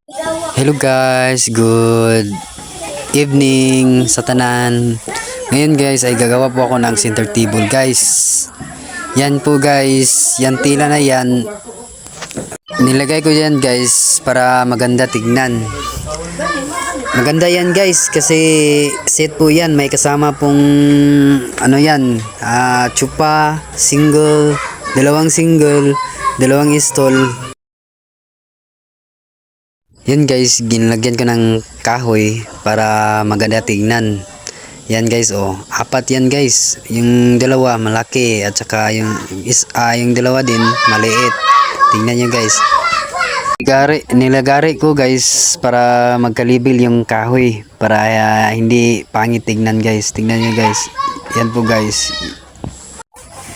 Hello guys, good evening sa tanan. Ngayon guys ay gagawa po ako ng center table guys. Yan po guys, yan tila na yan. Nilagay ko yan guys para maganda tignan. Maganda yan guys kasi set po yan. May kasama pong ano yan, chupa, single, dalawang stall. Yan guys, ginlagyan ko ng kahoy para maganda tignan. Yan guys, oh, apat yan guys. Yung dalawa malaki at saka yung dalawa din maliit. Tingnan nyo guys. Nilagari ko guys para magkalibil yung kahoy para hindi pangit tignan guys. Tingnan nyo guys. Yan po guys.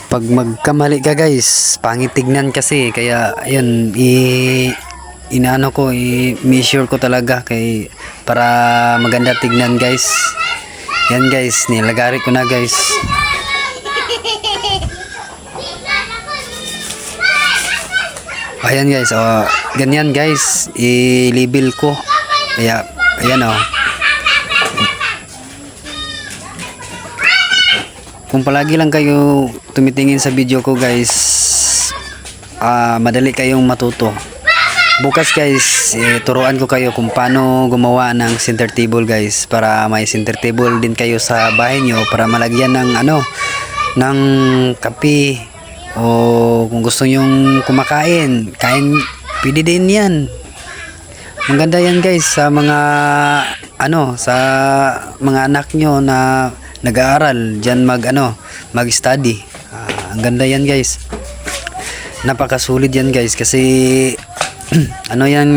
Pag magkamali ka guys, pangit tignan kasi kaya yun inaano ko, i-measure ko talaga para maganda tignan guys. Yan guys, nilagari ko na guys. Ayan guys, oh, ganyan guys, i-label ko. Kaya, ayan oh. Kung palagi lang kayo tumitingin sa video ko guys, madali kayong matuto. Bukas guys, turuan ko kayo kung paano gumawa ng center table guys, para may center table din kayo sa bahay nyo para malagyan ng ng kape, o kung gusto nyong kumakain, pwede din yan. Ang ganda yan guys sa mga sa mga anak nyo na nag-aaral diyan mag-study. Ang ganda yan guys. Napakasulit yan guys kasi yan,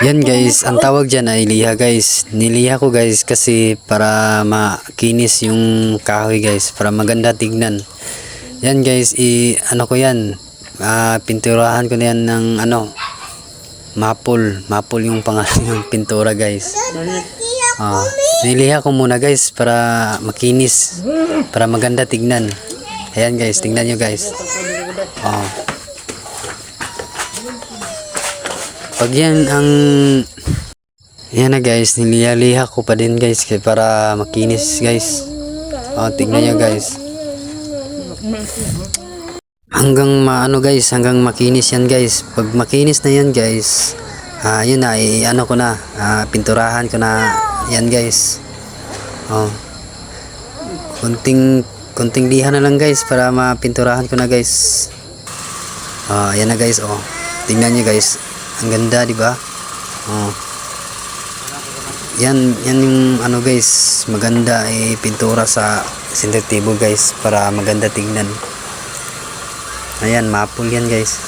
yan guys, ang tawag dyan ay liha guys. Niliha ko guys kasi para makinis yung kahoy guys, para maganda tignan. Yan guys, ko yan, pinturahan ko na yan ng maple yung pangalan ng pintura guys. Niliha ko muna guys para makinis, para maganda tignan. Ayan guys, tingnan nyo guys. Pag yan na guys, nililiha ko pa din guys para makinis guys. Tingnan nyo guys. Hanggang hanggang makinis yan guys. Pag makinis na yan guys, yun na, ko na, pinturahan ko na yan guys. Kunting liha na lang guys para mapinturahan ko na guys. Ayan na guys, oh. Tingnan niyo guys. Ang ganda, di ba? Oh. Yan yung ano guys, maganda pintura sa center table guys para maganda tingnan. Ayan, maple yan guys.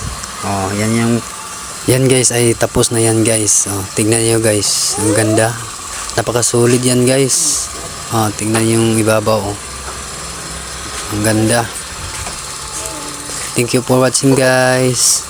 Oh, yan guys ay tapos na yan guys. Oh, tingnan niyo guys, ang ganda. Napaka-solid yan guys. Oh, tingnan yung ibabaw. Oh. Ang ganda. Thank you for watching guys.